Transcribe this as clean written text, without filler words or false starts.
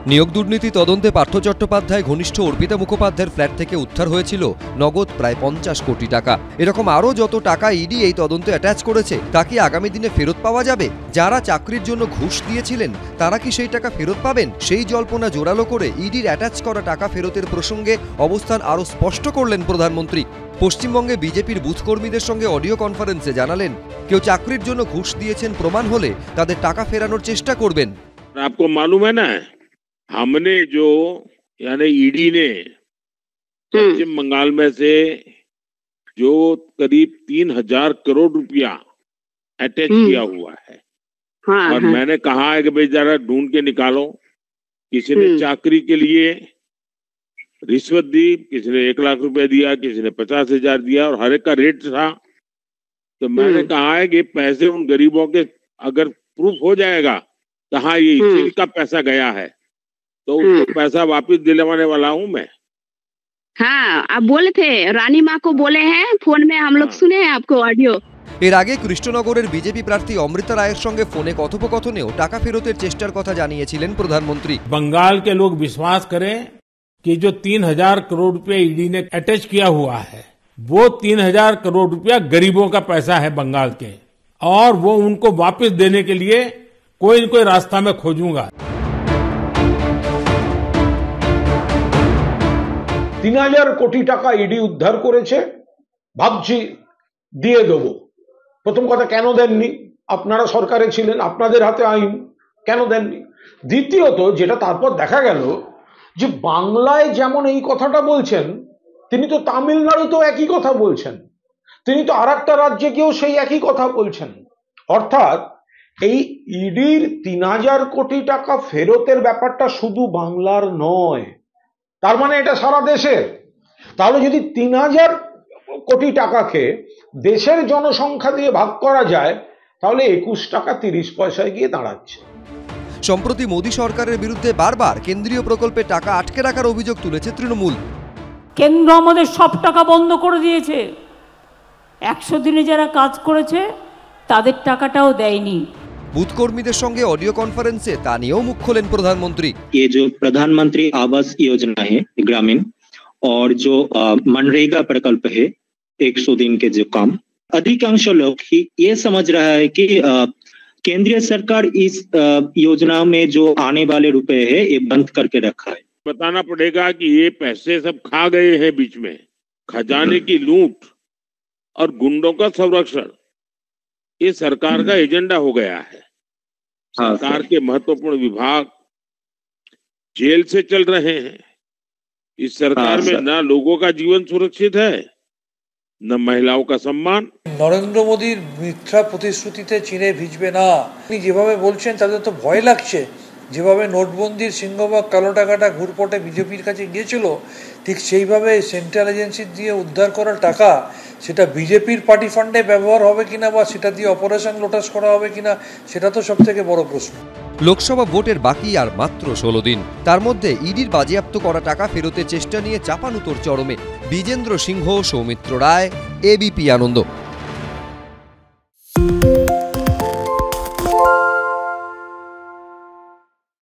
নিয়োগ দুর্নীতি তদন্তে পার্থ চট্টোপাধ্যায় ঘনিষ্ঠ অর্পিতা মুখোপাধ্যায়ের ফ্ল্যাট থেকে উদ্ধার হয়েছিল নগদ প্রায় 50 কোটি টাকা। এরকম আরও যত টাকা ইডি এই তদন্তে অ্যাটাচ করেছে তা কি আগামী দিনে ফেরত পাওয়া যাবে? যারা চাকরির জন্য ঘুষ দিয়েছিলেন তারা কি সেই টাকা ফেরত পাবেন? সেই জল্পনা জোরালো করে ইডির অ্যাটাচ করা টাকা ফেরতের প্রসঙ্গে অবস্থান আরও স্পষ্ট করলেন প্রধানমন্ত্রী। পশ্চিমবঙ্গে বিজেপির বুথ কর্মীদের সঙ্গে অডিও কনফারেন্সে জানালেন, কেউ চাকরির জন্য ঘুষ দিয়েছেন প্রমাণ হলে তাদের টাকা ফেরানোর চেষ্টা করবেন। आपको मालूम है ना, हमने जो यानी ईडी ने पश्चिम बंगाल में से जो करीब 3000 करोड़ रुपया अटैच किया हुआ है। और मैंने कहा है कि भाई जरा ढूंढ के निकालो, किसी ने चाकरी के लिए रिश्वत दी, किसी ने 1 लाख रुपया दिया, किसी ने 50,000 दिया और हर एक का रेट था। तो मैंने कहा है कि पैसे उन गरीबों के अगर प्रूफ हो जाएगा तो हाँ ये इसी का पैसा गया है तो उसको पैसा वापस दिलवाने वाला हूँ मैं। हाँ, आप बोले थे रानी माँ को बोले हैं फोन में, हम लोग सुने हैं आपको ऑडियो। এর আগে কৃষ্ণনগরের বিজেপি প্রার্থী অমৃতা রায়ের সঙ্গে ফোনে কথোপকথনেও টাকা ফেরতের চেষ্টার কথা জানিয়েছিলেন প্রধানমন্ত্রী। बंगाल के लोग विश्वास करें कि जो 3000 करोड़ रुपया ईडी ने अटैच किया हुआ है वो 3000 करोड़ रुपया गरीबों का पैसा है बंगाल के, और वो उनको वापस देने के लिए कोई न कोई रास्ता में खोजूंगा। 3000 কোটি টাকা ইডি উদ্ধার করেছে, ভাবছি দিয়ে দেব। প্রথম কথা, কেন দেননি? আপনারা সরকারে ছিলেন, আপনাদের হাতে আইন, কেন দেননি? দ্বিতীয়ত, যেটা তারপর দেখা গেল যে বাংলায় যেমন এই কথাটা বলছেন, তিনি তো তামিলনাড়ুতেও একই কথা বলছেন, তিনি তো আরেকটা রাজ্যে গিয়েও সেই একই কথা বলছেন। অর্থাৎ এই ইডির 3000 কোটি টাকা ফেরতের ব্যাপারটা শুধু বাংলার নয়, তার মানে এটা সারা দেশের। তাহলে যদি 3000 কোটি টাকাকে দেশের জনসংখ্যা দিয়ে ভাগ করা যায় তাহলে 21 টাকা 30 পয়সায় গিয়ে দাঁড়াচ্ছে। সম্প্রতি মোদী সরকারের বিরুদ্ধে বারবার কেন্দ্রীয় প্রকল্পে টাকা আটকে রাখার অভিযোগ তুলেছে তৃণমূল। কেন্দ্র আমাদের সব টাকা বন্ধ করে দিয়েছে, 100 দিনে যারা কাজ করেছে তাদের টাকাটাও দেয়নি। বুথ কর্মীদের সঙ্গে অডিও কনফারেন্সে তা নিয়েও মুখ খোলেন প্রধানমন্ত্রী। ये जो प्रधानमंत्री आवास योजना है ग्रामीण और जो मनरेगा प्रकल्प है 100 दिन के जो काम, अधिकांश लोग ही ये समझ रहा है कि केंद्रीय सरकार इस योजना में जो आने वाले रुपए है ये बंद करके रखा है। बताना पड़ेगा कि ये पैसे सब खा गए हैं बीच में। खजाने की लूट और गुंडों का संरक्षण ये सरकार का एजेंडा हो गया है। सरकार के महत्वपूर्ण विभाग जेल से चल रहे हैं। इस सरकार में न लोगों का जीवन सुरक्षित है न महिलाओं का सम्मान। নরেন্দ্র মোদীর মিথ্যা প্রতিশ্রুতিতে চীনে ভিজবে না, তিনি যেভাবে বলছেন তাদের তো ভয় লাগছে। যেভাবে নোটবন্দির সিংহভাগ কালো টাকাটা ঘুরপটে বিজেপির কাছে গিয়েছিল, ঠিক সেইভাবে সেন্ট্রাল এজেন্সি দিয়ে উদ্ধার করা টাকা সেটা বিজেপির পার্টি ফান্ডে ব্যবহার হবে কিনা বা সেটা দিয়ে অপারেশন লোটাস করা হবে কিনা, সেটা তো সব থেকে বড় প্রশ্ন। লোকসভা ভোটের বাকি আর মাত্র 16 দিন, তার মধ্যে ইডির বাজেয়াপ্ত করা টাকা ফেরতের চেষ্টা নিয়ে চাপানুতোর চরমে। বিজেন্দ্র সিংহ, সৌমিত্র রায়, এবিপি আনন্দ।